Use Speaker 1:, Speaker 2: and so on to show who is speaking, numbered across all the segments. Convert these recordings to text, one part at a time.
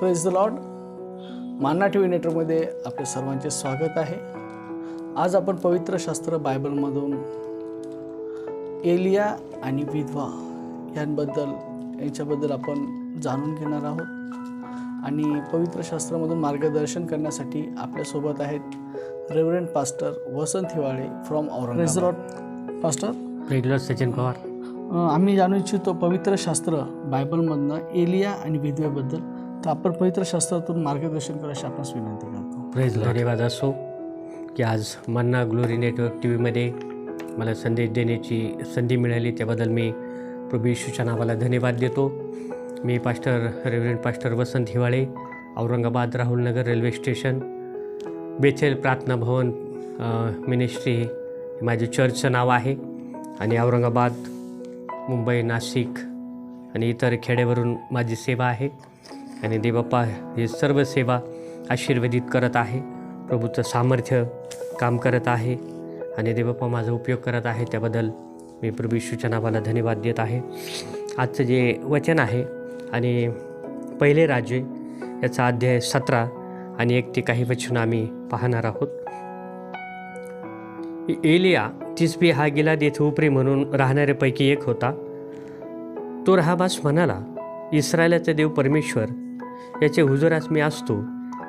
Speaker 1: Praise the Lord. मान्ना T V नेटवर्कमध्ये आपले सर्वांचे स्वागत आहे. आज आपण पवित्र शास्त्र बायबलमधून एलिया आणि विधवा यांच्याबद्दल आपण जाणून घेणार आहोत आणि पवित्र शास्त्रामधून मार्गदर्शन करण्यासाठी आपल्यासोबत आहेत reverend pastor Vasant Hiwale from Aurangabad. Praise the Lord pastor.
Speaker 2: Praise the Lord Sachin Pawar.
Speaker 1: आम्ही जाणू इच्छितो पवित्र शास्त्र बायबलमधनं एलिया आणि विधवेबद्दल, तर आपण पवित्र शास्त्रातून मार्गदर्शन करायची आपणास विनंती करतो.
Speaker 2: Praise the Lord. धन्यवाद असो की आज मन्ना ग्लोरी नेटवर्क टी व्हीमध्ये मला संदेश देण्याची संधी मिळाली, त्याबद्दल मी प्रभू येशूच्या नावाला धन्यवाद देतो. मी reverend pastor Vasant Hiwale, Aurangabad Rahulnagar railway station, Bethel प्रार्थना भवन मिनिस्ट्री हे माझे चर्चचं नाव आहे आणि औरंगाबाद, मुंबई, नाशिक आणि इतर खेड्यावरून माझी सेवा आहे आणि देवबाप्पा हे सर्व सेवा आशीर्वादित करत आहे. प्रभूचं सामर्थ्य काम करत आहे आणि देवबाप्पा माझा उपयोग करत आहे, त्याबद्दल मी प्रभू येशूच्या नावाला धन्यवाद देत आहे. आजचं जे वचन आहे आणि पहिले राज्य याचा अध्याय 17 आणि 1 ते काही वचन आम्ही पाहणार आहोत. एलिया तिसबी हा गिलाद येथे उपरी म्हणून राहणाऱ्यापैकी एक होता. तो राहाबास म्हणाला, इस्रायलाचा देव परमेश्वर याचे हुजुरास मी असतो,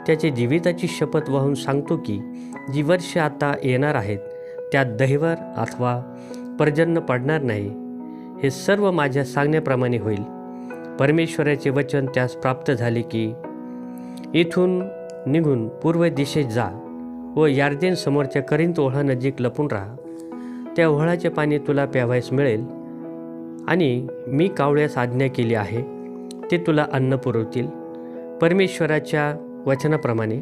Speaker 2: त्याचे जीविताची शपथ वाहून सांगतो की जी वर्ष आता येणार आहेत त्यात दहिवर अथवा पर्जन्य पडणार नाही. हे सर्व माझ्या सांगण्याप्रमाणे होईल. परमेश्वराचे वचन त्यास प्राप्त झाले की इथून निघून पूर्व दिशेत जा व यार्देन समोरच्या करिंत ओढ्यानजीक लपून राहा. त्या ओढ्याचे पाणी तुला प्यावयास मिळेल आणि मी कावळ्यास आज्ञा केली आहे ते तुला अन्न पुरवतील. परमेश्वराच्या वचनाप्रमाणे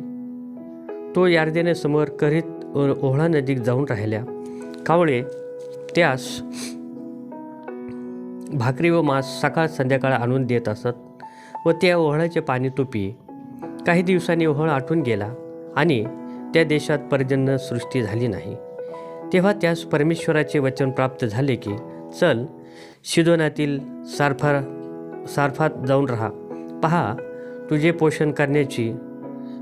Speaker 2: तो यार्देनेसमोर करीत ओढ्यानजीक जाऊन राहिल्या. कावळे त्यास भाकरी व मांस सकाळ संध्याकाळ आणून देत असत व त्या ओहळाचे पाणी तो पिये. काही दिवसांनी ओहळ आटून गेला आणि त्या देशात पर्जन्य सृष्टी झाली नाही. तेव्हा त्यास परमेश्वराचे वचन प्राप्त झाले की चल, शिदोनातील सारफात जाऊन राहा. पहा, तुझे पोषण करण्याची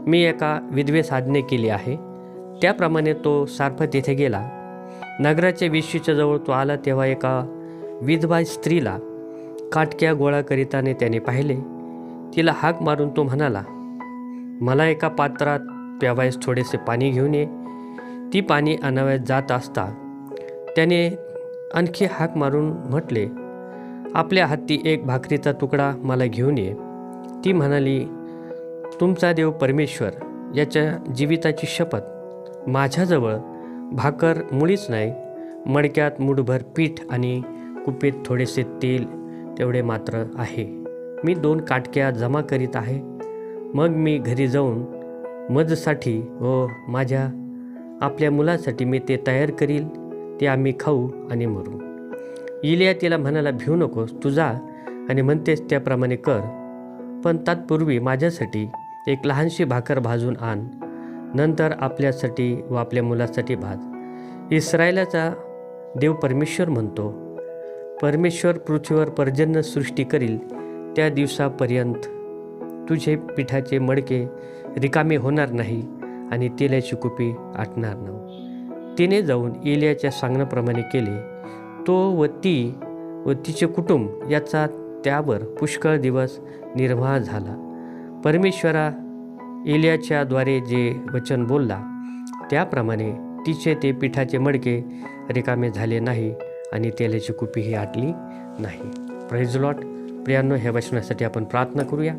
Speaker 2: मी एका विधवेस आज्ञा केली आहे. त्याप्रमाणे तो सारफात येथे गेला. नगराच्या वेशीच्या जवळ तो आला तेव्हा एका विधवा स्त्रीला काटक्या गोळा करीताने त्याने पाहिले. तिला हाक मारून तो म्हणाला, मला एका पात्रात प्यावयास थोडेसे पाणी घेऊन ये. ती पाणी आणावयास जात असता त्याने आणखी हाक मारून म्हटले, आपल्या हाती एक भाकरीचा तुकडा मला घेऊन ये. ती म्हणाली, तुमचा देव परमेश्वर याच्या जीविताची शपथ, माझ्याजवळ भाकर मुळीच नाही. मडक्यात मुठभर पीठ आणि कुपीत थोडेसे तेल तेवढे मात्र आहे. मी 2 काटक्या जमा करीत आहे. मग मी घरी जाऊन मजसाठी व आपल्या मुलासाठी मी ते तयार करील. ते आम्ही खाऊ आणि मरू. इलिया तिला म्हणाला, भिऊ नकोस, तू जा आणि म्हणतेस त्याप्रमाणे कर, पण तत्पूर्वी माझ्यासाठी एक लहानशी भाकर भाजून आण. नंतर आपल्यासाठी व आपल्या मुलासाठी भाज. इस्रायलाचा देव परमेश्वर म्हणतो, परमेश्वर पृथ्वीवर पर्जन्य सृष्टी करील त्या दिवसापर्यंत तुझे पिठाचे मडके रिकामे होणार नाही आणि तेलाची कुपी आटणार नाही. तिने जाऊन एलियाच्या सांगण्याप्रमाणे केले. तो व ती व तिचे कुटुंब याचा त्यावर पुष्कळ दिवस निर्वाह झाला. परमेश्वरा एलियाच्या द्वारे जे वचन बोलला त्याप्रमाणे तिचे ते पिठाचे मडके रिकामे झाले नाही आणि तेलाची कुपीही आटली नाही. Praise the Lord. प्रियांनो, ह्या वचनासाठी आपण प्रार्थना करूया.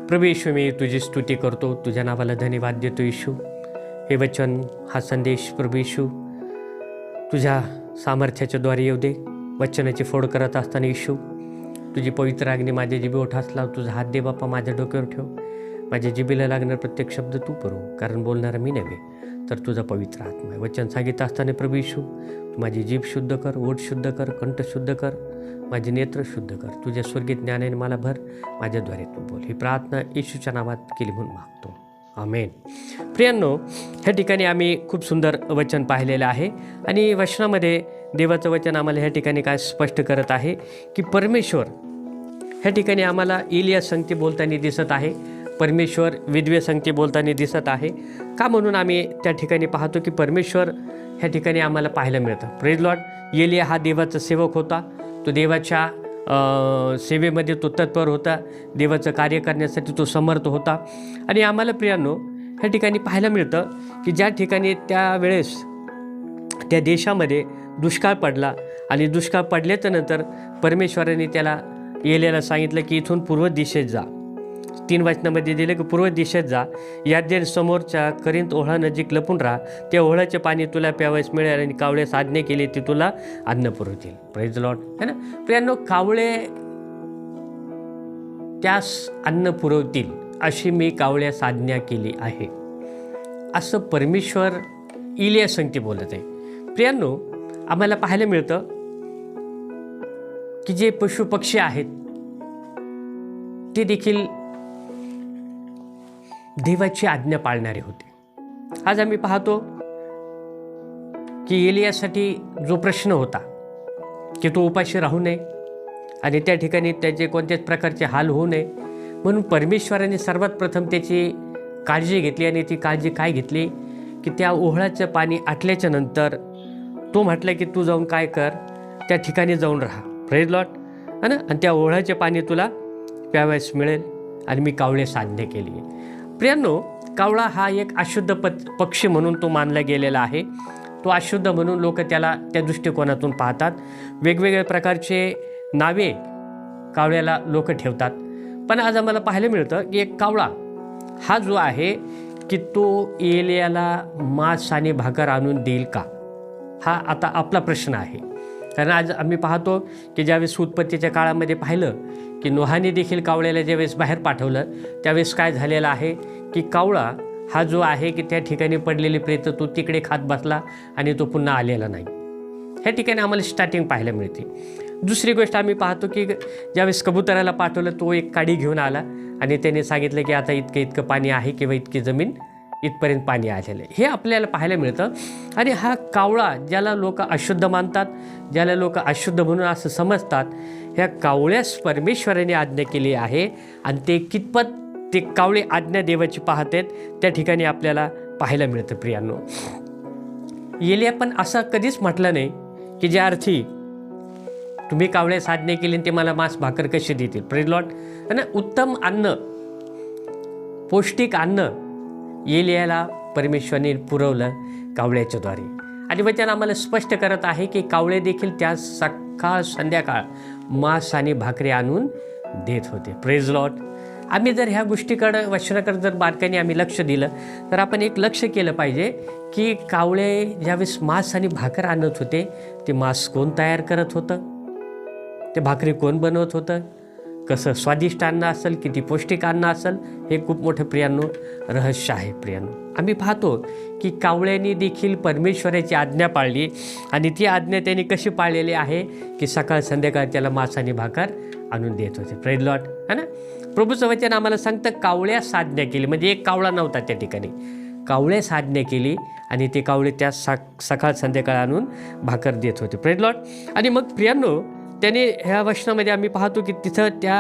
Speaker 2: प्रभू येशू, मी तुझी स्तुती करतो, तुझ्या नावाला धन्यवाद देतो. येशू, हे वचन, हा संदेश प्रभू येशू तुझ्या सामर्थ्याच्या द्वारे येऊ दे. वचनाची फोड करत असताना येशू तुझी पवित्र आज्ञा माझ्या जिभेवर ठास लाव. तुझा हात दे बाप्पा माझ्या डोक्यावर ठेव. माझ्या जिभेला लागणार प्रत्येक शब्द तू पुरव, कारण बोलणारा मी नव्हे तर तुझा पवित्र आत्मा आहे. वचन सांगितलं असताना प्रभू येशू तू माझी जीभ शुद्ध कर, ओठ शुद्ध कर, कंठ शुद्ध कर, माझे नेत्र शुद्ध कर. तुझ्या स्वर्गीय ज्ञानाने मला भर, माझ्याद्वारे तू बोल. ही प्रार्थना येशूच्या नावात केली म्हणून मागतो. आमेन. प्रियांनो, ह्या ठिकाणी आम्ही खूप सुंदर वचन पाहिलेलं आहे आणि वचनामध्ये देवाचं वचन आम्हाला ह्या ठिकाणी काय स्पष्ट करत आहे की परमेश्वर ह्या ठिकाणी आम्हाला एलिया संगती बोलताना दिसत आहे, परमेश्वर विधवे संगती बोलताना दिसत आहे. का म्हणून आम्ही त्या ठिकाणी पाहतो की परमेश्वर ह्या ठिकाणी आम्हाला पाहायला मिळतं. Praise Lord. एलिया हा देवाचा सेवक होता. तो देवाच्या सेवेमध्ये तो तत्पर होता. देवाचं कार्य करण्यासाठी तो समर्थ होता. आणि आम्हाला प्रियांनो ह्या ठिकाणी पाहायला मिळतं की ज्या ठिकाणी त्यावेळेस त्या देशामध्ये दुष्काळ पडला आणि दुष्काळ पडल्याच्या नंतर परमेश्वराने त्याला एलियाला सांगितलं की इथून पूर्व दिशेत जा. 3 वचनामध्ये दिले की पूर्व दिशेत जा, यादेर समोरच्या करिंत ओहळा नजीक लपून राहा, त्या ओहळाचे पाणी तुला प्यावयास मिळेल आणि कावळ्यास आज्ञा केली ती तुला अन्न पुरवतील. Praise Lord. है ना प्रियांनो, कावळे त्यास अन्न पुरवतील अशी मी कावळ्यास आज्ञा केली आहे, असं परमेश्वर एलिया संगती बोलत आहे. प्रियांनो, आम्हाला पाहायला मिळतं की जे पशु पक्षी आहेत ते देखील देवाची आज्ञा पाळणारे होते. आज आम्ही पाहतो की एलियासाठी जो प्रश्न होता की तो उपाशी राहू नये आणि त्या ठिकाणी त्याचे कोणत्याच प्रकारचे हाल होऊ नये म्हणून परमेश्वराने सर्वात प्रथम त्याची काळजी घेतली. आणि ती काळजी काय घेतली की त्या ओहळाचं पाणी आटल्याच्या नंतर तो म्हटलं की तू जाऊन काय कर, त्या ठिकाणी जाऊन राहा. Praise Lord. है ना. आणि त्या ओहळाचे पाणी तुला प्यावयास मिळेल आणि मी कावळ्यास आज्ञा केली. प्रियांनो, कावळा हा एक अशुद्ध पक्षी म्हणून तो मानला गेलेला आहे. तो अशुद्ध म्हणून लोक त्याला त्या दृष्टिकोनातून पाहतात. वेगवेगळ्या प्रकारचे नावे कावळ्याला लोक ठेवतात. पण आज आम्हाला पाहायला मिळतं की एक कावळा हा जो आहे की तो एलियाला मांस आणि भाकर आणून देईल का, हा आता आपला प्रश्न आहे. कारण आज आम्ही पाहतो की ज्यावेळेस उत्पत्तीच्या काळामध्ये पाहिलं की नोहाने देखील कावळ्याला ज्यावेळेस बाहेर पाठवलं त्यावेळेस काय झालेलं आहे की कावळा हा जो आहे की त्या ठिकाणी पडलेली प्रेत तो तिकडे खात बसला आणि तो पुन्हा आलेला नाही. ह्या ठिकाणी आम्हाला स्टार्टिंग पाहायला मिळते. दुसरी गोष्ट आम्ही पाहतो की ज्यावेळेस कबुतराला पाठवलं तो एक काडी घेऊन आला आणि त्याने सांगितलं की आता इतकं पाणी आहे किंवा इतकी जमीन इथपर्यंत पाणी आलेलं आहे. हे आपल्याला पाहायला मिळतं. आणि हा कावळा ज्याला लोक अशुद्ध मानतात, ज्याला लोक अशुद्ध म्हणून असं समजतात, ह्या कावळ्यास परमेश्वराने आज्ञा केली आहे. आणि ते कितपत ते कावळे आज्ञा देवाची पाहतात त्या ठिकाणी आपल्याला पाहायला मिळतं. प्रियांनो, एलिया पण असं कधीच म्हटलं नाही की ज्या अर्थी तुम्ही कावळ्यास आज्ञा केली आणि ते मला मांस भाकर कशी देतील. Praise Lord. आणि उत्तम अन्न, पौष्टिक अन्न एलियाला परमेश्वराने पुरवलं कावळ्याच्याद्वारे. आणि वचन आम्हाला स्पष्ट करत आहे की कावळे देखील त्या सकाळ संध्याकाळ मांस आणि भाकरी आणून देत होते. Praise Lord. आम्ही जर ह्या गोष्टीकडं वचनाकडे जर बारकाईने आम्ही लक्ष दिलं तर आपण एक लक्ष केलं पाहिजे की कावळे ज्यावेळेस मांस आणि भाकर आणत होते ते मांस कोण तयार करत होतं, ते भाकरी कोण बनवत होतं, कसं स्वादिष्ट अन्न असेल, किती पौष्टिक अन्न असेल, हे खूप मोठं प्रियांनो रहस्य आहे. प्रियांनो, आम्ही पाहतो की कावळ्यांनी देखील परमेश्वराची आज्ञा पाळली. आणि ती आज्ञा त्यांनी कशी पाळलेली आहे की सकाळ संध्याकाळ त्याला मांस आणि भाकर आणून देत होते. Praise Lord. है ना. प्रभूचं वचन आम्हाला सांगतं कावळ्यास आज्ञा केली, म्हणजे एक कावळा नव्हता त्या ठिकाणी, कावळ्यास आज्ञा केली आणि ते कावळे त्या सकाळ संध्याकाळ आणून भाकर देत होते. Praise Lord. आणि मग प्रियांनो, त्याने ह्या वचनामध्ये आम्ही पाहतो की तिथं त्या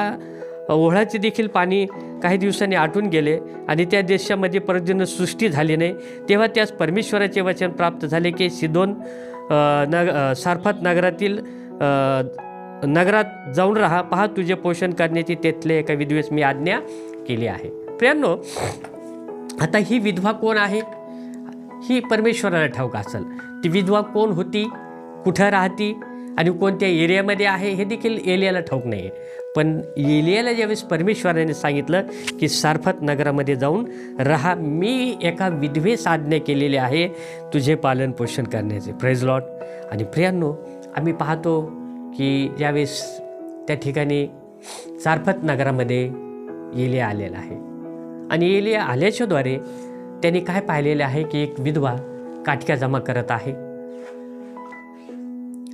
Speaker 2: ओहळाचे देखील पाणी काही दिवसांनी आटून गेले आणि त्या देशामध्ये पर्जन्य सृष्टी झाली नाही. तेव्हा त्यास परमेश्वराचे वचन प्राप्त झाले की सिदोन सारफात नगरात जाऊन राहा, पहा तुझे पोषण करण्याची तेथले एका विधवेस मी आज्ञा केली आहे. प्रियांनो, आता ही विधवा कोण आहे ही परमेश्वराला ठाऊक असेल. ती विधवा कोण होती, कुठं राहती आणि कोणत्या एरियामध्ये आहे हे देखील एलियाला ठाऊक नाही आहे. पण एलियाला ज्यावेळेस परमेश्वराने सांगितलं की सारफत नगरामध्ये जाऊन राहा, मी एका विधवेस आज्ञा केलेली आहे तुझे पालन पोषण करण्याचे. Praise Lord. आणि प्रियांनो, आम्ही पाहतो की ज्यावेळेस त्या ठिकाणी सारफत नगरामध्ये एलिया आलेला आहे आणि एलिया आल्याच्याद्वारे त्यांनी काय पाहिलेलं आहे की एक विधवा काटक्या जमा करत आहे.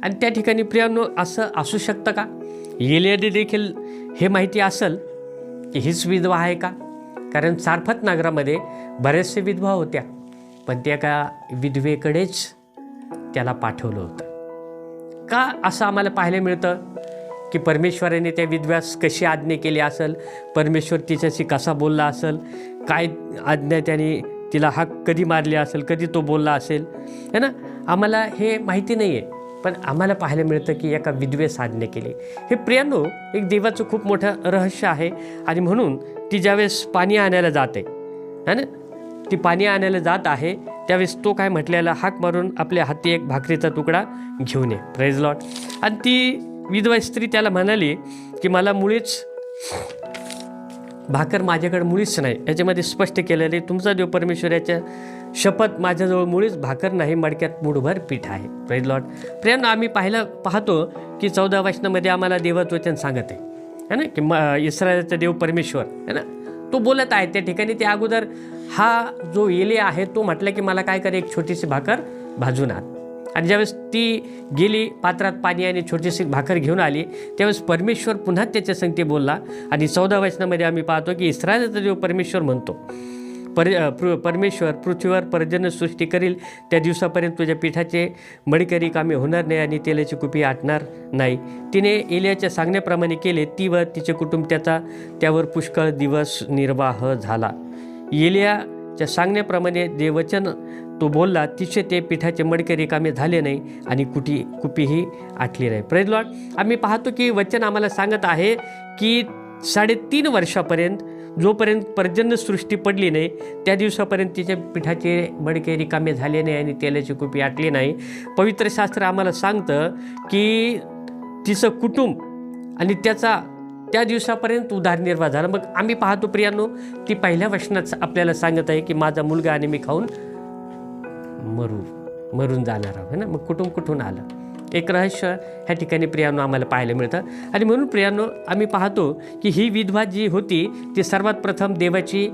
Speaker 2: आणि त्या ठिकाणी प्रियांनो, असं असू शकतं का एलियाने देखील हे माहिती असेल की हीच विधवा आहे का? कारण सारफत नगरामध्ये बरेचसे विधवा होत्या, पण त्या एका विधवेकडेच त्याला पाठवलं होतं. का असं आम्हाला पाहायला मिळतं की परमेश्वराने त्या विधव्यास कशी आज्ञा केली असेल, परमेश्वर तिच्याशी कसा बोलला असेल, काय आज्ञा त्याने तिला हाक कधी मारली असेल, कधी तो बोलला असेल, है ना. आम्हाला हे माहिती नाही आहे, पण आम्हाला पाहायला मिळतं की एका विधवेस आज्ञा केली. हे प्रियांनो एक देवाचं खूप मोठं रहस्य आहे. आणि म्हणून ती ज्यावेळेस पाणी आणायला जाते, है ना, ती पाणी आणायला जात आहे त्यावेळेस तो काय म्हटलेला, हाक मारून आपल्या हाती एक भाकरीचा तुकडा घेऊन ये. Praise Lord. आणि ती विधवा स्त्री त्याला म्हणाली की मला मुळीच भाकर माझ्याकडे मुळीच नाही. याच्यामध्ये स्पष्ट केलेले तुमचा देव परमेश्वर याच्या शपथ माझ्याजवळ मुळीच भाकर नाही, मडक्यात मूठभर पीठ आहे. Praise Lord. प्रियांनो आम्ही पाहतो की 14 वचनामध्ये आम्हाला देवाचं वचन सांगत आहे ना, की इस्रायलचा देव परमेश्वर है ना, तो बोलत आहे त्या ठिकाणी. त्या अगोदर हा जो एलिया आहे तो म्हटलं की मला काय करे, एक छोटीशी भाकर भाजून आण. आणि ज्यावेळेस ती गेली पात्रात पाणी आणि छोटीशी भाकर घेऊन आली त्यावेळेस परमेश्वर पुन्हा त्याच्या संगती बोलला. आणि 14 वचनामध्ये आम्ही पाहतो की इस्रायलचा देव परमेश्वर म्हणतो, परमेश्वर पृथ्वीवर पर्जन्य सृष्टी करील त्या दिवसापर्यंत तुझ्या पिठाचे मडके रिकामे होणार नाही आणि तेलाची कुपी आटणार नाही. तिने एलियाच्या सांगण्याप्रमाणे केले. ती व तिचे कुटुंब त्यावर पुष्कळ दिवस निर्वाह झाला. एलियाच्या सांगण्याप्रमाणे जे वचन तो बोलला तिचे ते पिठाचे मडके रिकामे झाले नाही आणि कुपीही आटली नाही. Praise Lord. आम्ही पाहतो की वचन आम्हाला सांगत आहे की 3.5 वर्षापर्यंत जोपर्यंत पर्जन्य सृष्टी पडली नाही त्या दिवसापर्यंत तिचे पिठाचे मडके रिकामे झाले नाही आणि तेलाची कुपी आटली नाही. पवित्र शास्त्र आम्हाला सांगतं की तिचं कुटुंब आणि त्या दिवसापर्यंत उदरनिर्वाह झाला. मग आम्ही पाहतो प्रियांनो ती पहिल्या वचनात आपल्याला सांगत आहे की माझा मुलगा आणि मी खाऊन मरून जाणार आहोत ना. मग कुटुंब कुठून आलं, एक रहस्य ह्या ठिकाणी प्रियांनो आम्हाला पाहायला मिळतं. आणि म्हणून प्रियांनो आम्ही पाहतो की ही विधवा जी होती ती सर्वात प्रथम देवाची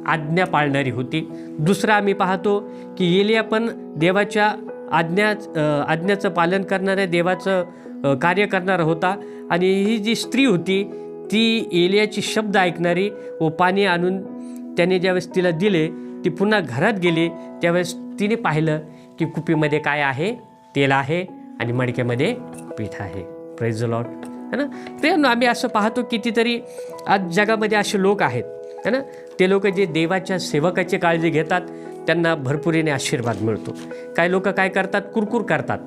Speaker 2: आज्ञा पाळणारी होती. दुसरं आम्ही पाहतो की एलिया पण देवाच्या आज्ञाचं पालन करणाऱ्या देवाचं कार्य करणारा होता. आणि ही जी स्त्री होती ती एलियाची शब्द ऐकणारी व पाणी आणून त्याने ज्यावेळेस तिला दिले ती पुन्हा घरात गेली त्यावेळेस तिने पाहिलं की कुपीमध्ये काय आहे, तेल आहे आणि मडक्यामध्ये पीठ आहे. Praise the Lord. है ना. प्रियांनो आम्ही असं पाहतो कितीतरी आज जगामध्ये असे लोक आहेत है ना, ते लोक जे देवाच्या सेवकाची काळजी घेतात त्यांना भरपुरीने आशीर्वाद मिळतो. काही लोक काय करतात, कुरकुर करतात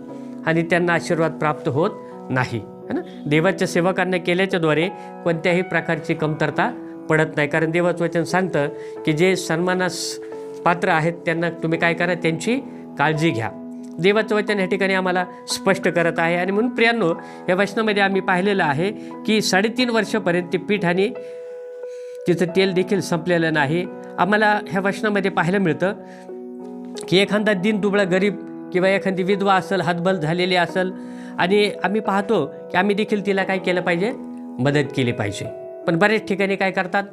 Speaker 2: आणि त्यांना आशीर्वाद प्राप्त होत नाही है ना. देवाच्या सेवकांना केल्याच्याद्वारे कोणत्याही प्रकारची कमतरता पडत नाही. कारण देवाचं वचन सांगतं की जे सन्मानास पात्र आहेत त्यांना तुम्ही काय करा, त्यांची काळजी घ्या. देवाचं वचन या ठिकाणी आम्हाला स्पष्ट करत आहे. आणि म्हणून प्रियांनो या वचनामध्ये आम्ही पाहिलेलं आहे की 3.5 वर्षापर्यंत ते पीठ आणि तिचं तेल देखील संपलेलं नाही. आम्हाला ह्या वचनामध्ये पाहायला मिळतं की एखादा दीनदुबळा गरीब किंवा एखादी विधवा असेल, हतबल झालेली असेल आणि आम्ही पाहतो की आम्ही देखील तिला काय केलं पाहिजे, मदत केली पाहिजे. पण बरेच ठिकाणी काय करतात,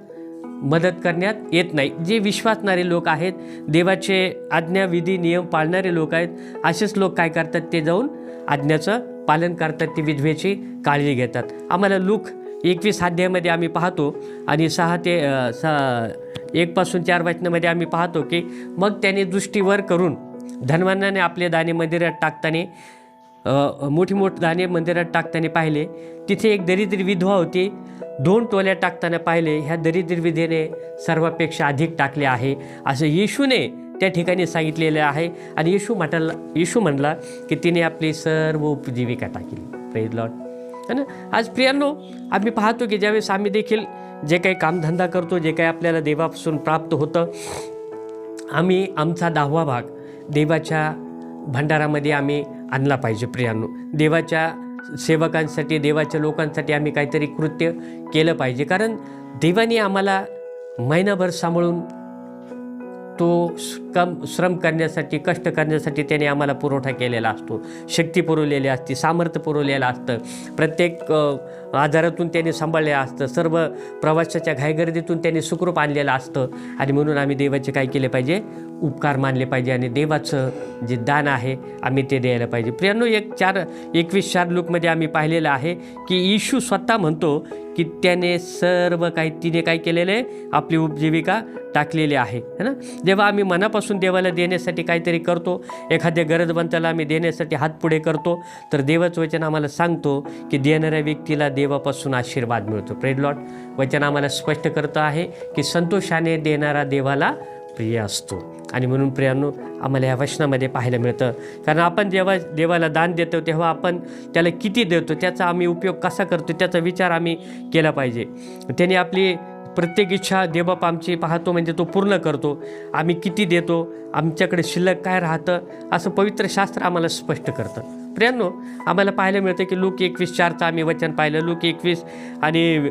Speaker 2: मदत करण्यात येत नाही. जे विश्वासणारे लोक आहेत, देवाचे आज्ञा विधी नियम पाळणारे लोक आहेत, असेच लोक काय करतात, ते जाऊन आज्ञाचं पालन करतात, ती विधवेची काळजी घेतात. आम्हाला लूक 21 अध्यायामध्ये आम्ही पाहतो आणि 6 ते 1 पासून 4 वचनामध्ये आम्ही पाहतो की मग त्याने दृष्टीवर करून धनवानाने आपले दाणे मंदिरात टाकताना मोठी दाणे मंदिरात टाकताना पाहिले. तिथे एक दरिद्री विधवा होती, 2 तोल्या टाकताना पाहिले. ह्या दरिद्री विधेने सर्वापेक्षा अधिक टाकले आहे असं येशूने त्या ठिकाणी सांगितलेलं आहे. आणि येशू म्हणला की तिने आपली सर्व उपजीविका टाकली. Praise Lord. है ना. आज प्रियांनो आम्ही पाहतो की ज्यावेळेस आम्ही देखील जे काही कामधंदा करतो, जे काही आपल्याला देवापासून प्राप्त होतं, आम्ही आमचा 10वा भाग देवाच्या भंडारामध्ये आम्ही आणला पाहिजे. प्रियांनो देवाच्या सेवकांसाठी, देवाच्या लोकांसाठी आम्ही काहीतरी कृत्य केलं पाहिजे. कारण देवाने आम्हाला महिनाभर सांभाळून तो श्रम करण्यासाठी, कष्ट करण्यासाठी त्याने आम्हाला पुरवठा केलेला असतो, शक्ती पुरवलेली असते, सामर्थ्य पुरवलेलं असतं, प्रत्येक आजारातून त्याने सांभाळलेलं असतं, सर्व प्रवासाच्या घाईगर्दीतून त्याने सुखरूप आणलेलं असतं. आणि म्हणून आम्ही देवाचे काय केले पाहिजे, उपकार मानले पाहिजे आणि देवाचं जे दान आहे आम्ही ते द्यायला पाहिजे. प्रियांनो 21:4 लूकमध्ये आम्ही पाहिलेलं आहे की येशू स्वतः म्हणतो की त्याने सर्व काही, तिने काय केलेलं आहे, आपली उपजीविका टाकलेली आहे है ना. जेव्हा आम्ही मनापासून देवाला देण्यासाठी काहीतरी करतो, एखाद्या गरजवंताला आम्ही देण्यासाठी हात पुढे करतो, तर देवाचं वचन आम्हाला सांगतो की देणाऱ्या व्यक्तीला देवापासून आशीर्वाद मिळतो. Praise Lord. वचन आम्हाला स्पष्ट करतं आहे की संतोषाने देणारा देवाला प्रिय असतो. आणि म्हणून प्रियांनो, आम्हाला या वचनामध्ये पाहायला मिळतं, कारण आपण जेव्हा देवाला दान देतो तेव्हा आपण त्याला किती देतो, त्याचा आम्ही उपयोग कसा करतो, त्याचा विचार आम्ही केला पाहिजे. त्याने आपली प्रत्येक इच्छा देवबाप आमची पाहतो, म्हणजे तो पूर्ण करतो. आम्ही किती देतो, आमच्याकडे शिल्लक काय राहतं, असं पवित्र शास्त्र आम्हाला स्पष्ट करतं. प्रियांनो, आम्हाला पाहायला मिळतं की लूक 21:4चं आम्ही वचन पाहिलं. लूक 21 आणि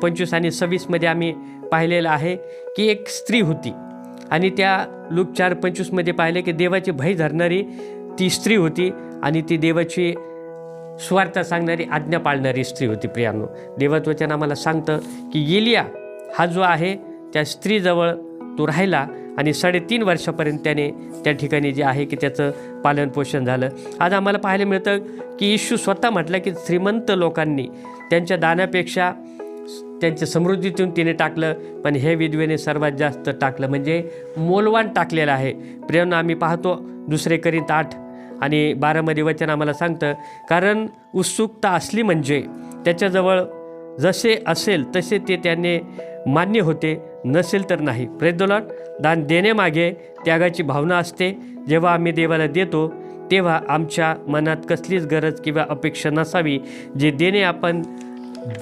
Speaker 2: 25 आणि 26मध्ये आम्ही पाहिलेलं आहे की एक स्त्री होती, आणि त्या लूक 4:25मध्ये पाहिले की देवाची भय धरणारी ती स्त्री होती, आणि ती देवाची सुवार्थ सांगणारी, आज्ञा पाळणारी स्त्री होती. प्रियांनो, देवाचं वचन आम्हाला सांगतं की एलिया हा जो आहे त्या स्त्रीजवळ तो राहिला, आणि 3.5 वर्षापर्यंत त्याने त्या ठिकाणी जे आहे की त्याचं पालनपोषण झालं. आज आम्हाला पाहायला मिळतं की येशू स्वतः म्हटलं की श्रीमंत लोकांनी त्यांच्या दानापेक्षा त्यांच्या समृद्धीतून तिने टाकलं, पण हे विधवेने सर्वात जास्त टाकलं, म्हणजे मोलवान टाकलेलं आहे. प्रियांनो, आम्ही पाहतो 2 कोरिंथ 8 आणि 12मध्ये वचन आम्हाला सांगतं, कारण उत्सुकता असली म्हणजे त्याच्याजवळ जसे असेल तसे ते त्याने मान्य होते, नसेल तर नाही. Praise the Lord. दान देण्यामागे त्यागाची भावना असते. जेव्हा आम्ही देवाला देतो तेव्हा आमच्या मनात कसलीच गरज किंवा अपेक्षा नसावी. जे देणे आपण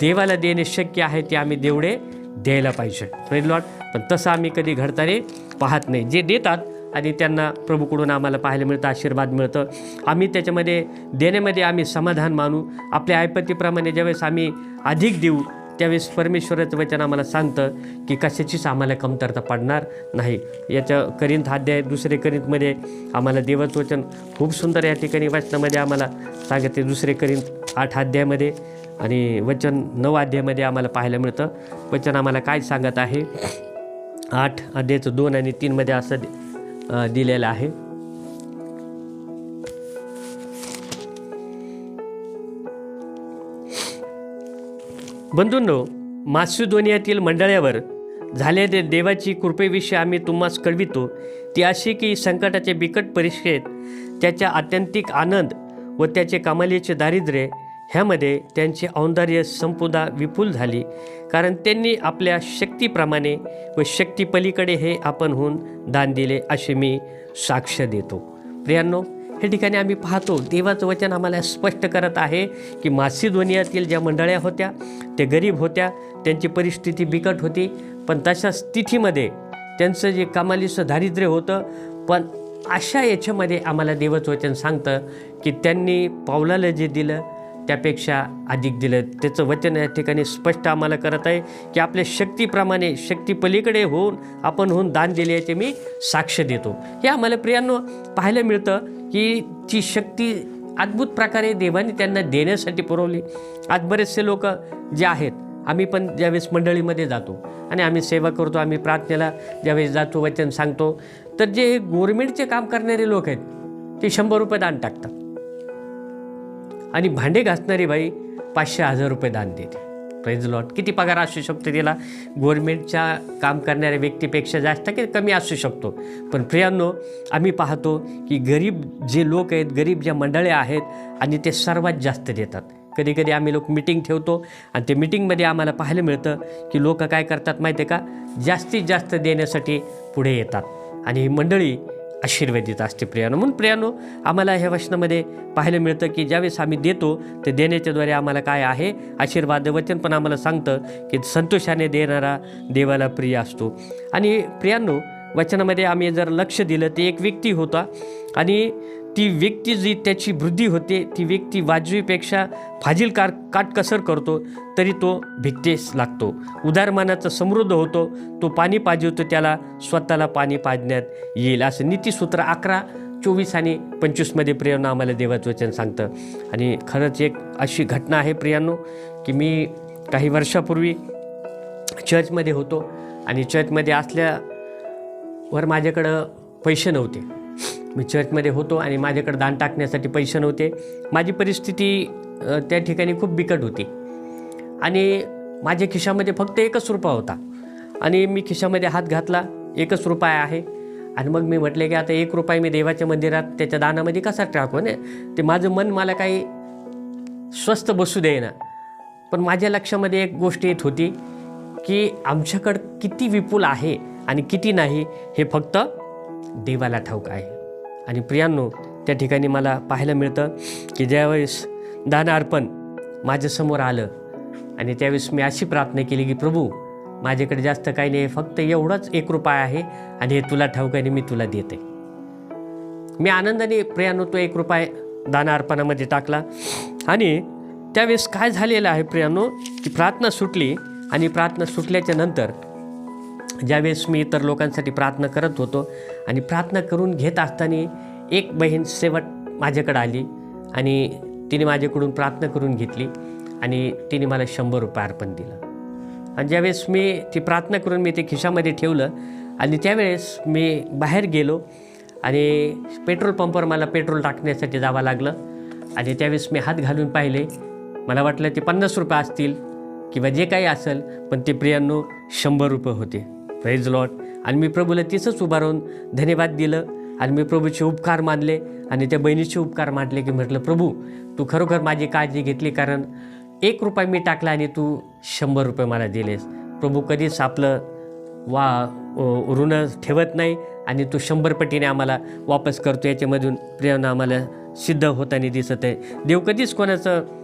Speaker 2: देवाला देणे शक्य आहे ते आम्ही तेवढे द्यायला पाहिजे. Praise Lord. पण तसं आम्ही कधी घडताना पाहत नाही. जे देतात आणि त्यांना प्रभूकडून आम्हाला पाहायला मिळतं, आशीर्वाद मिळतं. आम्ही त्याच्यामध्ये देण्यामध्ये आम्ही समाधान मानू. आपल्या ऐपतीप्रमाणे ज्यावेळेस आम्ही अधिक देऊ त्यावेळेस परमेश्वराचं वचन आम्हाला सांगतं की कशाचीच आम्हाला कमतरता पडणार नाही. याच्या कोरिंथ अध्याय 2 कोरिंथमध्ये आम्हाला देवाचं वचन खूप सुंदर या ठिकाणी वचनामध्ये आम्हाला सांगते. 2 कोरिंथ 8 अध्यायामध्ये आणि वचन 9 अध्यायामध्ये आम्हाला पाहायला मिळतं. वचन आम्हाला काय सांगत आहे, 8 अध्यायाचं 2 आणि 3मध्ये असं दिलेलं आहे. बंधूंनो, मासिदोनियातील मंडळावर झालेल्या देवाची कृपेविषयी आम्ही तुम्हास कळवितो. ती अशी की संकटाच्या बिकट परीक्षेत त्याच्या आत्यंतिक आनंद व त्याचे कमालीचे दारिद्र्य ह्यामध्ये त्यांची औंदार्य संपुदा विपुल झाली, कारण त्यांनी आपल्या शक्तीप्रमाणे व शक्तीपलीकडे हे आपणहून दान दिले, असे मी साक्ष देतो. प्रियांनो, हे ठिकाणी आम्ही पाहतो देवाचं वचन आम्हाला स्पष्ट करत आहे की मासिदोनियातील ज्या मंडळ्या होत्या ते गरीब होत्या, त्यांची परिस्थिती बिकट होती, पण तशा स्थितीमध्ये त्यांचं जे कमालीचं दारिद्र्य होतं, पण अशा याच्यामध्ये आम्हाला देवाचं वचन सांगतं की त्यांनी पावलाला जे दिलं त्यापेक्षा अधिक दिलं. त्याचं वचन या ठिकाणी स्पष्ट आम्हाला करत आहे की आपल्या शक्तीप्रमाणे शक्तीपलीकडे होऊन दान दिले याचे मी साक्ष देतो. हे आम्हाला प्रियांनो पाहायला मिळतं की ती शक्ती अद्भुत प्रकारे देवाने त्यांना देण्यासाठी पुरवली. आज बरेचसे लोक जे आहेत, आम्ही पण ज्यावेळेस मंडळीमध्ये जातो आणि आम्ही सेवा करतो, आम्ही प्रार्थनेला ज्यावेळेस जातो, वचन सांगतो, तर जे गव्हर्नमेंटचे काम करणारे लोक आहेत ते 100 रुपये दान टाकतात, आणि भांडे घासणारी बाई 500-1000 रुपये दान देते. Praise Lord. किती पगार असू शकतो तिला? गव्हर्नमेंटच्या काम करणाऱ्या व्यक्तीपेक्षा जास्त की कमी असू शकतो. पण प्रियांनो, आम्ही पाहतो की गरीब जे लोक आहेत, गरीब ज्या मंडळ्या आहेत, आणि ते सर्वात जास्त देतात. कधी कधी आम्ही लोक मीटिंग ठेवतो आणि ते मीटिंगमध्ये आम्हाला पाहायला मिळतं की लोक काय करतात माहिती आहे का, जास्तीत जास्त देण्यासाठी पुढे येतात, आणि ही मंडळी आशीर्वादित असते. प्रियानो, म्हणून प्रियानो, आम्हाला ह्या वचनामध्ये पाहायला मिळतं की ज्यावेळेस आम्ही देतो ते देण्याच्याद्वारे आम्हाला काय आहे, आशीर्वाद. वचन पण आम्हाला सांगतं की संतोषाने देणारा देवाला प्रिय असतो. आणि प्रियांनो, वचनामध्ये आम्ही जर लक्ष दिलं ते एक व्यक्ती होता, आणि ती व्यक्ती जी त्याची वृद्धी होते, ती व्यक्ती वाजवीपेक्षा फाजील काटकसर करतो तरी तो भिकतेस लागतो. उदारमानाचा समृद्ध होतो, तो पाणी पाजवतो त्याला स्वतःला पाणी पाजण्यात येईल, असं नीतिसूत्र 11:24 आणि 25मध्ये प्रियांनो आम्हाला देवाचं वचन सांगतं. आणि खरंच एक अशी घटना आहे प्रियांनो की मी काही वर्षापूर्वी चर्चमध्ये होतो, आणि चर्चमध्ये असल्यावर माझ्याकडं पैसे नव्हते. मी चर्चमध्ये होतो आणि माझ्याकडे दान टाकण्यासाठी पैसे नव्हते. माझी परिस्थिती त्या ठिकाणी खूप बिकट होती, आणि माझ्या खिशामध्ये फक्त 1 रुपया होता, आणि मी खिशामध्ये हात घातला, 1 रुपया आहे, आणि मग मी म्हटले की आता 1 रुपया मी देवाच्या मंदिरात त्याच्या दानामध्ये कसा टाकू ना. ते माझं मन मला काही स्वस्त बसू देईना, पण माझ्या लक्षामध्ये एक गोष्ट येत होती की आमच्याकडं किती विपुल आहे आणि किती नाही हे फक्त देवाला ठाऊक आहे. आणि प्रियांनो, त्या ठिकाणी मला पाहायला मिळतं की ज्यावेळेस दान अर्पण माझ्यासमोर आलं आणि त्यावेळेस मी अशी प्रार्थना केली की प्रभू, माझ्याकडे जास्त काही नाही, फक्त एवढाच 1 रुपया आहे आणि हे तुला ठाऊक आहे आणि मी तुला देते. मी आनंदाने प्रियांनो तो 1 रुपया दान अर्पणामध्ये टाकला. आणि त्यावेळेस काय झालेलं आहे प्रियांनो की प्रार्थना सुटली आणि प्रार्थना सुटल्याच्या नंतर ज्यावेळेस मी इतर लोकांसाठी प्रार्थना करत होतो आणि प्रार्थना करून घेत असताना एक बहीण शेवट माझ्याकडे आली आणि तिने माझ्याकडून प्रार्थना करून घेतली आणि तिने मला 100 रुपये अर्पण दिलं. आणि ज्यावेळेस मी ती प्रार्थना करून मी ते खिशामध्ये ठेवलं आणि त्यावेळेस मी बाहेर गेलो आणि पेट्रोल पंपावर मला पेट्रोल टाकण्यासाठी जावं लागलं. आणि त्यावेळेस मी हात घालून पाहिले, मला वाटलं ते 50 रुपये असतील किंवा जे काही असेल, पण ते प्रियांनो 100 रुपये होते. Praise Lord. आणि मी प्रभूला तिथंच उभा राहून धन्यवाद दिलं आणि मी प्रभूचे उपकार मानले आणि त्या बहिणीचे उपकार मानले की म्हटलं प्रभू, तू खरोखर माझी काळजी घेतली, कारण 1 रुपया मी टाकला आणि तू 100 रुपये मला दिलेस. प्रभू कधीच आपलं ऋण ठेवत नाही आणि तो 100 पटीने आम्हाला वापस करतो. याच्यामधून प्रियांनो आम्हाला सिद्ध होताना दिसत आहे. देव कधीच कोणाचं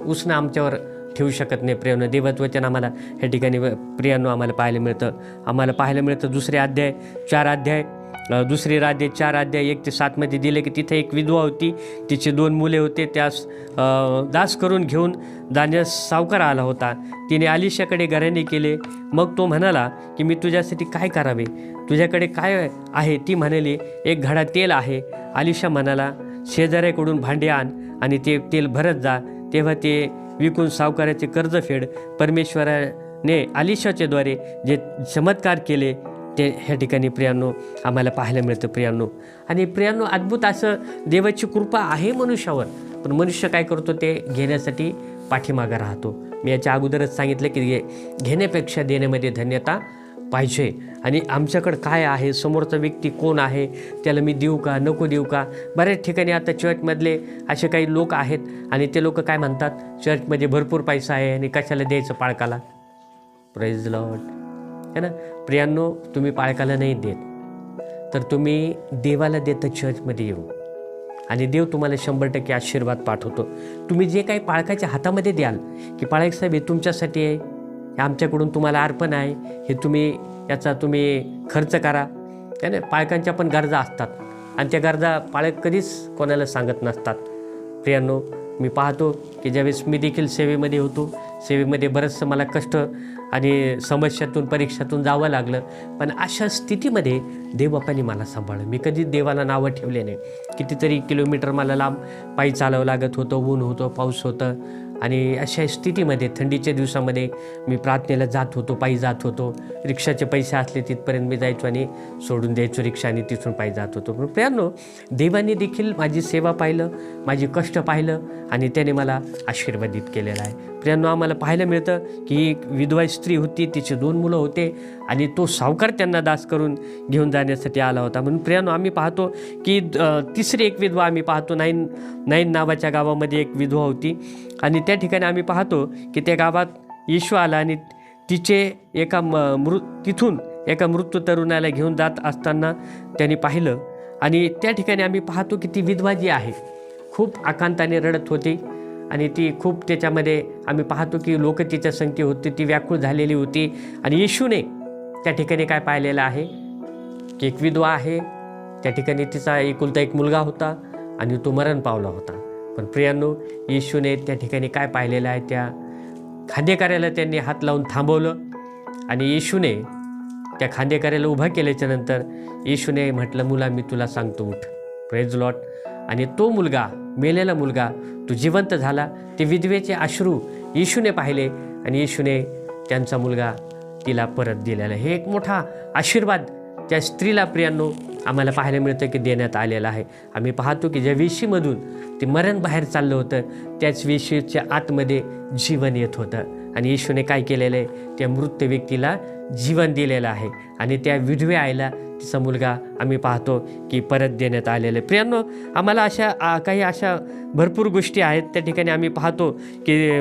Speaker 2: उसणं आमच्यावर ठेवू शकत नाही. प्रियांनो, देवाचं वचन आम्हाला ह्या ठिकाणी प्रियांनो आम्हाला पाहायला मिळतं. आम्हाला पाहायला मिळतं 2 अध्याय 4 अध्याय 2 राज्य 4 अध्याय 1 ते 7 मध्ये दिले की तिथे एक विधवा होती, तिचे 2 मुले होते. त्यास दास करून घेऊन जाण्यास सावकार आला होता. तिने अलिशाकडे घराणे केले. मग तो म्हणाला की मी तुझ्यासाठी काय करावे, तुझ्याकडे काय आहे. ती म्हणाली, 1 घडा तेल आहे. अलिशा म्हणाला, शेजाऱ्याकडून भांडे आण आणि ते तेल भरत जा. तेव्हा ते विकून सावकाराचे कर्ज फेड. परमेश्वराने अलिशाच्या द्वारे जे चमत्कार केले ते ह्या ठिकाणी प्रियांनो आम्हाला पाहायला मिळतं. प्रियांनो, आणि प्रियांनो, अद्भुत असं देवाची कृपा आहे मनुष्यावर, पण मनुष्य काय करतो, ते घेण्यासाठी पाठीमागं राहतो. मी याच्या अगोदरच सांगितलं की घेण्यापेक्षा देण्यामध्ये धन्यता पाहिजे. आणि आमच्याकडं काय आहे, समोरचा व्यक्ती कोण आहे, त्याला मी देऊ का नको देऊ का. बऱ्याच ठिकाणी आता चर्चमधले असे काही लोक आहेत आणि ते लोक काय म्हणतात, चर्चमध्ये भरपूर पैसा आहे आणि कशाला द्यायचं पाळकाला. Praise Lord. है ना प्रियांनो, तुम्ही पाळकाला नाही देत, तर तुम्ही देवाला देता चर्चमध्ये येऊ आणि देव तुम्हाला 100% आशीर्वाद पाठवतो. तुम्ही जे काही पाळकाच्या हातामध्ये द्याल की पाळक साहेब हे तुमच्यासाठी आहे, हे आमच्याकडून तुम्हाला अर्पण आहे, हे याचा तुम्ही खर्च करा. है ना, पाळकांच्या पण गरजा असतात आणि त्या गरजा पाळक कधीच कोणाला सांगत नसतात. प्रियांनो, मी पाहतो की ज्यावेळेस मी देखील सेवेमध्ये होतो, सेवेमध्ये बरंचसं मला कष्ट आणि समस्यातून परीक्षातून जावं लागलं, पण अशा स्थितीमध्ये देवबापांनी मला सांभाळलं. मी कधीच देवाला नावं ठेवले नाही. कितीतरी किलोमीटर मला लांब पायी चालावं लागत होतं, ऊन होतं, पाऊस होतं आणि अशा स्थितीमध्ये थंडीच्या दिवसामध्ये मी प्रार्थनेला जात होतो, पायी जात होतो. रिक्षाचे पैसे असले तिथपर्यंत मी जायचो आणि सोडून द्यायचो रिक्षा आणि तिथून पायी जात होतो. पण प्रियांनो, देवाने देखील माझी सेवा पाहिलं, माझी कष्ट पाहिलं आणि त्याने मला आशीर्वादित केलेला आहे. प्रियांनो, आम्हाला पाहायला मिळतं की एक विधवा स्त्री होती, तिचे 2 मुलं होते आणि तो सावकार त्यांना दास करून घेऊन जाण्यासाठी आला होता. म्हणून प्रियांनो, आम्ही पाहतो की तिसरी एक विधवा आम्ही पाहतो. नाईन नावाच्या गावामध्ये एक विधवा होती आणि त्या ठिकाणी आम्ही पाहतो की त्या गावात येशू आला आणि तिचे तिथून एका मृत तरुणाला घेऊन जात असताना त्यांनी पाहिलं आणि त्या ठिकाणी आम्ही पाहतो की ती विधवा जी आहे खूप आकांताने रडत होती आणि ती खूप त्याच्यामध्ये आम्ही पाहतो की लोक तिच्या संगती होती, ती व्याकुळ झालेली होती. आणि येशूने त्या ठिकाणी काय पाहिलेलं आहे की एक विधवा आहे, त्या ठिकाणी तिचा एकुलता एक मुलगा होता आणि तो मरण पावला होता. पण प्रियांनो, येशूने त्या ठिकाणी काय पाहिलेलं आहे, त्या खांदेकऱ्याला त्यांनी हात लावून थांबवलं आणि येशूने त्या खांदेकऱ्याला उभा केल्याच्या नंतर येशूने म्हटलं, मुला मी तुला सांगतो उठ. Praise Lord. आणि तो मुलगा, मेलेला मुलगा, तो जिवंत झाला. ते विधवेचे अश्रू येशूने पाहिले आणि येशूने त्यांचा मुलगा तिला परत दिलेला. हे एक मोठा आशीर्वाद त्या स्त्रीला प्रियांनो आम्हाला पाहायला मिळतं की देण्यात आलेला आहे. आम्ही पाहतो की ज्या वेशीमधून ते मरण बाहेर चाललं होतं, त्याच वेशीच्या आतमध्ये जीवन येत होतं आणि येशूने काय केलेलं आहे, त्या मृत व्यक्तीला जीवन दिलेलं आहे आणि त्या विधवे आईला तिचा मुलगा आम्ही पाहतो की परत देण्यात आलेलं आहे. प्रियांनो, आम्हाला काही अशा भरपूर गोष्टी आहेत. त्या ठिकाणी आम्ही पाहतो की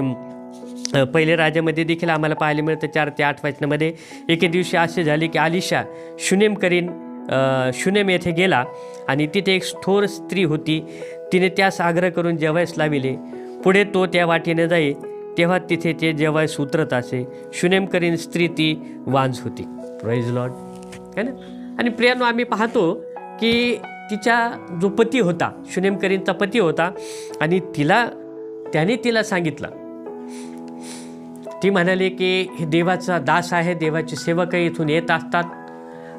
Speaker 2: पहिले राजामध्ये देखील आम्हाला पाहायला मिळतं 4 ते 8 वचनामध्ये. एके दिवशी असे झाले की अलिशा शुनेम येथे गेला आणि तिथे एक थोर स्त्री होती. तिने त्यास आग्रह करून जेवायस लाविले. पुढे तो त्या वाटेने जाई तेव्हा तिथे ते जेवायस उतरत असे. शुनेमकरीन स्त्री ती वांज होती. Praise Lord. है ना. आणि प्रियांनो, आम्ही पाहतो की तिचा जो पती होता, शुनेमकरीनचा पती होता, आणि त्याने तिला सांगितलं. ती म्हणाली की हे देवाचा दास आहे, देवाचे सेवक इथून येत असतात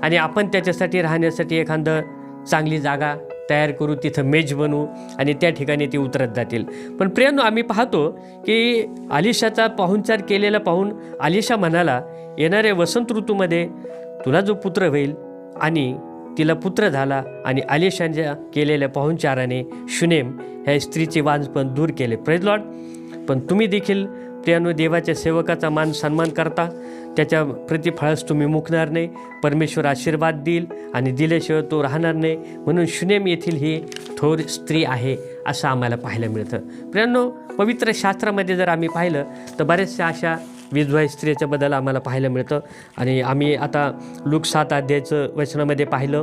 Speaker 2: आणि आपण त्याच्यासाठी राहण्यासाठी एखादं चांगली जागा तयार करू, तिथं मेज बनवू आणि त्या ठिकाणी ती उतरत जातील. पण प्रियांनो, आम्ही पाहतो की अलिशाचा पाहुणचार केलेला पाहून अलिशा म्हणाला, येणाऱ्या वसंत ऋतूमध्ये तुला जो पुत्र होईल. आणि तिला पुत्र झाला आणि अलिशाच्या केलेल्या पाहुणचाराने शुनेम ह्या स्त्रीचे वांजपण दूर केले. Praise Lord. पण तुम्ही देखील प्रियांनो, देवाच्या सेवकाचा मान सन्मान करता, त्याच्या प्रतिफळास तुम्ही मुकणार नाही. परमेश्वर आशीर्वाद देईल आणि दिल्याशिवाय तो राहणार नाही. म्हणून शुनेम येथील ही थोर स्त्री आहे असं आम्हाला पाहायला मिळतं. प्रियांनो, पवित्र शास्त्रामध्ये जर आम्ही पाहिलं तर बऱ्याचशा अशा विधवा स्त्रीच्याबद्दल आम्हाला पाहायला मिळतं. आणि आम्ही आता लूक 7 अध्यायाचं वचनामध्ये पाहिलं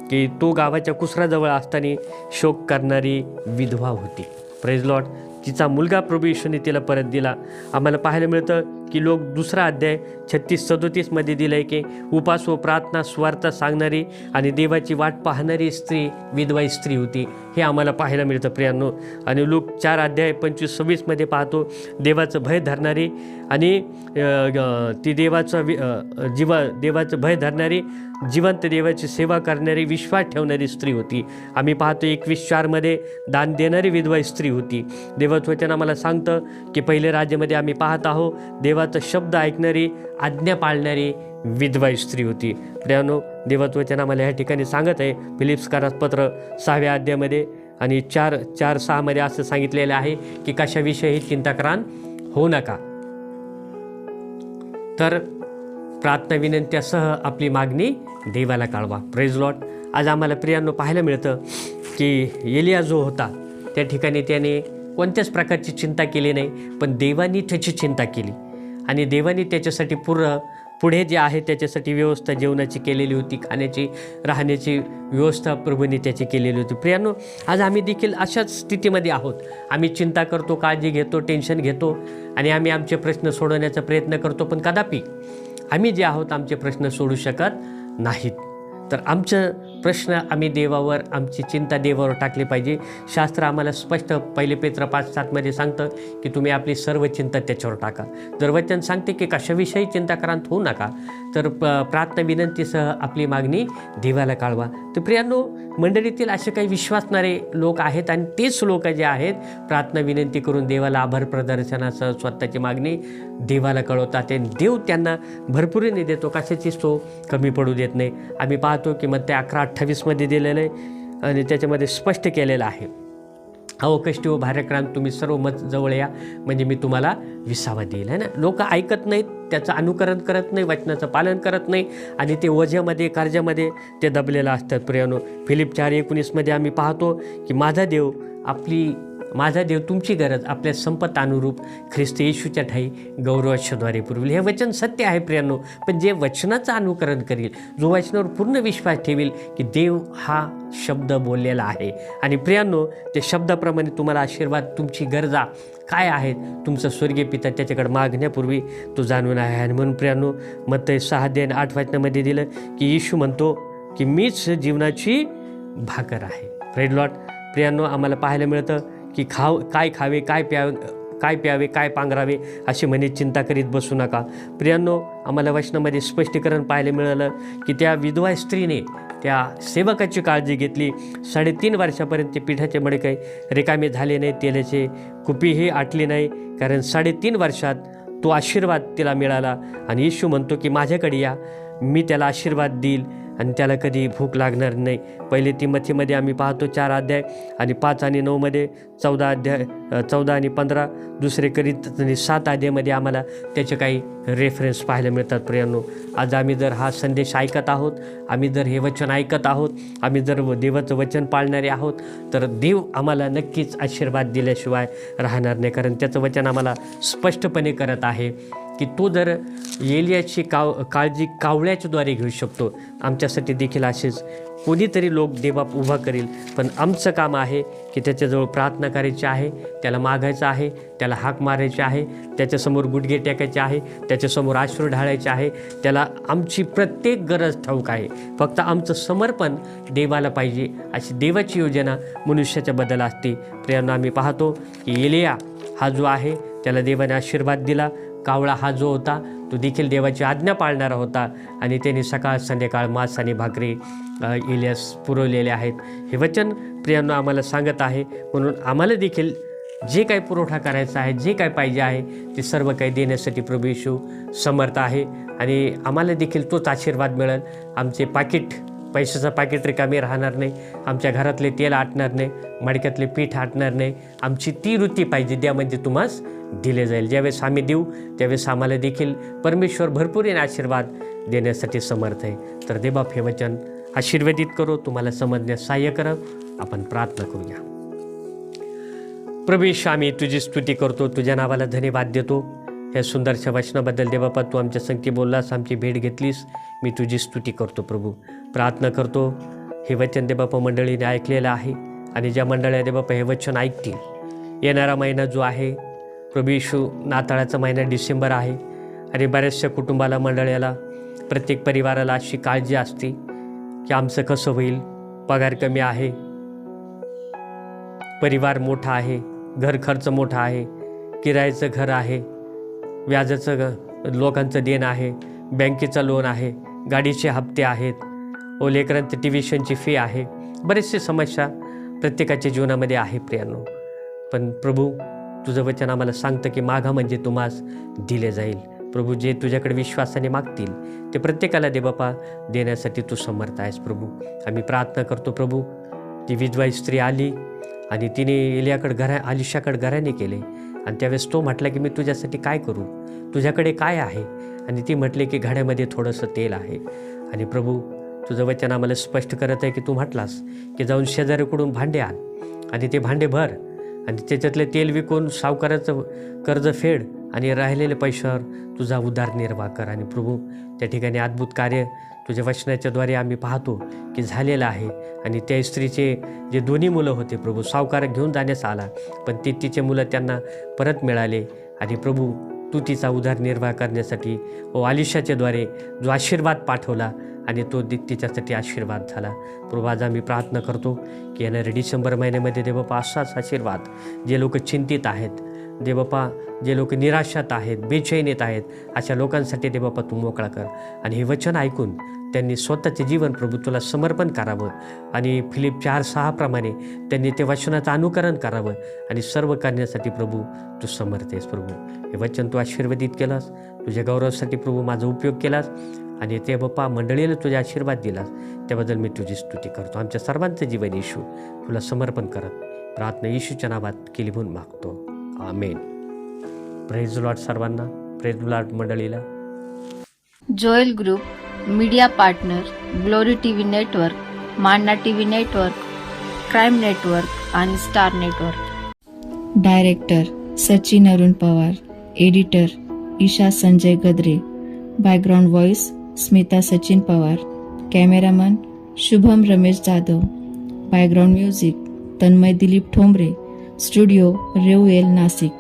Speaker 2: की तो गावाच्या कुसराजवळ असताना शोक करणारी विधवा होती. Praise Lord. तिचा मुलगा प्रभू येशूने तिला परत दिला. आम्हाला पाहायला मिळतं की लोक 2 अध्याय 36-37 मध्ये दिलं आहे की उपास व प्रार्थना स्वार्थ सांगणारी आणि देवाची वाट पाहणारी स्त्री विधवा स्त्री होती. हे आम्हाला पाहायला मिळतं प्रियांनो. आणि लोक 4 अध्याय 25-26 मध्ये पाहतो देवाचं भय धरणारी आणि ती देवाचं भय धरणारी, जिवंत देवाची सेवा करणारी, विश्वास ठेवणारी स्त्री होती. आम्ही पाहतो 21:4 मध्ये दान देणारी विधवा स्त्री होती. देवाचं वचन आम्हाला सांगतं की पहिले राज्यामध्ये आम्ही पाहत आहोत देवाचा शब्द ऐकणारी, आज्ञा पाळणारी विधवा स्त्री होती. प्रियांनो, देवाचं वचन आम्हाला या ठिकाणी सांगत आहे फिलिप्सकारास पत्र 6व्या अध्यायामध्ये आणि 4:6 मध्ये असं सांगितलेलं आहे की कशाविषयी चिंताक्रांत होऊ नका, तर प्रार्थना विनंत्यासह आपली मागणी देवाला कळवा. Praise Lord. आज आम्हाला प्रियांनो पाहायला मिळतं की एलिया जो होता त्या ठिकाणी त्याने कोणत्याच प्रकारची चिंता केली नाही, पण देवानी त्याची चिंता केली आणि देवानी त्याच्यासाठी पुढे जे आहे त्याच्यासाठी व्यवस्था जेवणाची केलेली होती, खाण्याची राहण्याची व्यवस्था प्रभूंनी त्याची केलेली होती. प्रियांनो, आज आम्ही देखील अशाच स्थितीमध्ये आहोत. आम्ही चिंता करतो, काळजी घेतो, टेन्शन घेतो आणि आम्ही आमचे प्रश्न सोडवण्याचा प्रयत्न करतो, पण कदापि आम्ही जे आहोत आमचे प्रश्न सोडू शकत नाहीत. तर आमचं प्रश्न आम्ही देवावर, आमची चिंता देवावर टाकली पाहिजे. शास्त्र आम्हाला स्पष्ट 1 पेत्र 5:7 मध्ये सांगतं की तुम्ही आपली सर्व चिंता त्याच्यावर टाका. जर वचन सांगते की कशाविषयी चिंताक्रांत होऊ नका, तर प्रार्थना विनंतीसह आपली मागणी देवाला कळवा. तर प्रियांनो, मंडळीतील असे काही विश्वासणारे लोक आहेत आणि तेच लोक जे आहेत प्रार्थना विनंती करून देवाला आभार प्रदर्शनासह स्वतःची मागणी देवाला कळवतात आणि देव त्यांना भरपुरीने देतो, कशाचीच तो कमी पडू देत नाही. आम्ही पाहतो की मग ते 11:28 मध्ये दिलेलं आहे आणि त्याच्यामध्ये स्पष्ट केलेलं आहे, अहो कष्टी व भार्यक्रांत तुम्ही सर्व मत जवळ या, म्हणजे मी तुम्हाला विसावा देईल. है ना. लोक ऐकत नाहीत, त्याचं अनुकरण करत नाही, वचनाचं पालन करत नाही आणि ते ओझ्यामध्ये कर्जामध्ये ते दबलेलं असतात. प्रियांनो, फिलिप 4:19 मध्ये आम्ही पाहतो की माझा देव तुमची गरज आपल्या संपत अनुरूप ख्रिस्त येशूच्या ठाई गौरवाच्याद्वारे पुरवेल. हे वचन सत्य आहे प्रियांनो. पण जे वचनाचं अनुकरण करील, जो वचनावर पूर्ण विश्वास ठेवील की देव हा शब्द बोललेला आहे आणि प्रियांनो त्या शब्दाप्रमाणे तुम्हाला आशीर्वाद, तुमची गरजा काय आहेत, तुमचं स्वर्गीय पिता त्याच्याकडे मागण्यापूर्वी तो जाणून आहे. आणि म्हणून प्रियांनो, मत्ती 6:8 दिलं की येशू म्हणतो की मीच जीवनाची भाकर आहे. Praise Lord. प्रियांनो, आम्हाला पाहायला मिळतं की काय खावे, काय प्यावे, काय पांघरावे अशी म्हणे चिंता करीत बसू नका. प्रियांनो, आम्हाला वचनामध्ये स्पष्टीकरण पाहायला मिळालं की त्या विधवा स्त्रीने त्या सेवकाची काळजी घेतली. 3.5 वर्षापर्यंत ते पिठाचे मडके रिकामे झाले नाही, तेलाचे कुपीही आटली नाही, कारण 3.5 वर्षात तो आशीर्वाद तिला मिळाला. आणि येशू म्हणतो की माझ्याकडे या, मी त्याला आशीर्वाद देईल आणि त्याला कधी भूक लागणार नाही. पहिले तिमोथीमध्ये आम्ही पाहतो 4 अध्याय आणि 5 आणि 9मध्ये 14 आणि 15, दुसरे करीत 7 अध्यायामध्ये आम्हाला त्याचे काही रेफरन्स पाहायला मिळतात. प्रियांनो, आज आम्ही जर हा संदेश ऐकत आहोत, आम्ही जर हे वचन ऐकत आहोत, आम्ही जर देवाचं वचन पाळणारे आहोत, तर देव आम्हाला नक्कीच आशीर्वाद दिल्याशिवाय राहणार नाही. कारण त्याचं वचन आम्हाला स्पष्टपणे करत आहे की तो जर एलियाची काळजी कावळ्याच्याद्वारे घेऊ शकतो, आमच्यासाठी देखील असेच कोणीतरी लोक देवा उभा करेल. पण आमचं काम आहे की त्याच्याजवळ प्रार्थना करायची आहे, त्याला मागायचं आहे, त्याला हाक मारायची आहे, त्याच्यासमोर गुडघे टेकायचे आहे, त्याच्यासमोर अश्रू ढाळायचे आहे. त्याला आमची प्रत्येक गरज ठाऊक आहे. फक्त आमचं समर्पण देवाला पाहिजे, अशी देवाची योजना मनुष्याच्या बद्दल असते. प्रियांनो, आम्ही पाहतो की एलिया हा जो आहे त्याला देवाने आशीर्वाद दिला. कावळा हा जो होता तो देखील देवाची आज्ञा पाळणारा होता आणि त्याने सकाळ संध्याकाळ मांस आणि भाकरी एलियास पुरवलेले आहेत. हे वचन प्रियांनो आम्हाला सांगत आहे. म्हणून आम्हाला देखील जे काही पुरवठा करायचा आहे, जे काय पाहिजे आहे, ते सर्व काही देण्यासाठी प्रभू येशू समर्थ आहे आणि आम्हाला देखील तोच आशीर्वाद मिळेल. आमचे पैशाचं पाकिट रिकामी राहणार नाही, आमच्या घरातले तेल आटणार नाही, मडक्यातले पीठ आटणार नाही. आमची ती वृत्ती पाहिजे, द्या म्हणजे तुम्हास दिले जाईल. ज्यावेळेस आम्ही देऊ त्यावेळेस आम्हाला देखील परमेश्वर भरपूर आशीर्वाद देण्यासाठी समर्थ आहे. तर देवबाप हे वचन आशीर्वादित करो, तुम्हाला समजण्यास सहाय्य करा. आपण प्रार्थना करूया. प्रभू येशू, आम्ही तुझी स्तुती करतो, तुझ्या नावाला धन्यवाद देतो. ह्या सुंदरशा वचनाबद्दल देवबापा, तू आमच्या संगती बोललास, आमची भेट घेतलीस, मी तुझी स्तुती करतो. प्रभू, प्रार्थना करतो हे वचन देवबापा मंडळीने ऐकलेलं आहे आणि ज्या मंडळ्या देवबापा हे वचन ऐकतील, येणारा महिना जो आहे प्रभू येशू, नाताळाचा महिना डिसेंबर आहे आणि बऱ्याचशा कुटुंबाला, मंडळाला, प्रत्येक परिवाराला अशी काळजी असते की आमचं कसं होईल, पगार कमी आहे, परिवार मोठा आहे, घर खर्च मोठा आहे, किरायाचं घर आहे, व्याजाचं लोकांचं देणं आहे, बँकेचं लोन आहे, गाडीचे हप्ते आहेत, लेकरांचं ट्युशनची फी आहे. बरेचसे समस्या प्रत्येकाच्या जीवनामध्ये आहे प्रियांनो. पण प्रभू, तुझं वचन आम्हाला सांगतं की मागा म्हणजे तुम्हास दिले जाईल. प्रभू, जे तुझ्याकडे विश्वासाने मागतील ते प्रत्येकाला दे बापा, देण्यासाठी तू समर्थ आहेस. प्रभू, आम्ही प्रार्थना करतो. प्रभू, ती विधवा स्त्री आली आणि तिने एलियाकडे अलिशाकडे घराने केले आणि त्यावेळेस तो म्हटला की मी तुझ्यासाठी काय करू, तुझ्याकडे काय आहे? आणि ती म्हटले की घड्यामध्ये थोडंसं तेल आहे. आणि प्रभू, तुझं वचन आम्हाला स्पष्ट करत आहे की तू म्हटलास की जाऊन शेजारीकडून भांडे आण आणि ते भांडे भर आणि त्याच्यातले तेल विकून सावकाराचं कर्ज फेड आणि राहिलेले पैशावर तुझा उदरनिर्वाह कर. आणि प्रभू, त्या ठिकाणी अद्भुत कार्य तुझ्या वचनाच्याद्वारे आम्ही पाहतो की झालेलं आहे. आणि त्या स्त्रीचे जे 2 मुलं होते प्रभू, सावकार घेऊन जाण्यास आला पण तिचे मुलं त्यांना परत मिळाले. आणि प्रभू, तू तिचा उदरनिर्वाह करण्यासाठी आलिशाच्याद्वारे जो आशीर्वाद पाठवला आणि तो तिच्यासाठी आशीर्वाद झाला. प्रभू, आज आम्ही प्रार्थना करतो की येणाऱ्या डिसेंबर महिन्यामध्ये देवबापा असाच आशीर्वाद, जे लोक चिंतित आहेत देवबापा, जे लोक निराशात आहेत, बेचैनीत आहेत, अशा लोकांसाठी देवबापा तू मोकळा कर. आणि हे वचन ऐकून त्यांनी स्वतःचे जीवन प्रभू तुला समर्पण करावं आणि फिलिप 4:6 प्रमाणे त्यांनी ते वचनाचं अनुकरण करावं आणि सर्व करण्यासाठी प्रभू तू समर्थ आहेस. प्रभू, हे वचन तू आशीर्वादित केलास, तुझ्या गौरवासाठी प्रभू माझा उपयोग केलास आणि ते बाप्पा मंडळीला तुझ्या आशीर्वाद दिलास, त्याबद्दल मी तुझी स्तुती करतो. आमच्या सर्वांचं जीवन येशू तुला समर्पण करत प्रार्थना येशूच्या नावात केली म्हणून मागतो. आमेन. प्रेज लॉर्ड सर्वांना, प्रेज लॉर्ड मंडळीला.
Speaker 3: Joel group, media partner, glory TV network, मांडना टीव्ही नेटवर्क, क्राईम नेटवर्क आणि star network.
Speaker 4: Director Sachin Arun Pawar, editor Isha Sanjay Gadre, background voice Smita Sachin Pawar, cameraman Shubham Ramesh Jadhav, background music Tanmay Dilip Thombre, studio रेवएल नाशिक.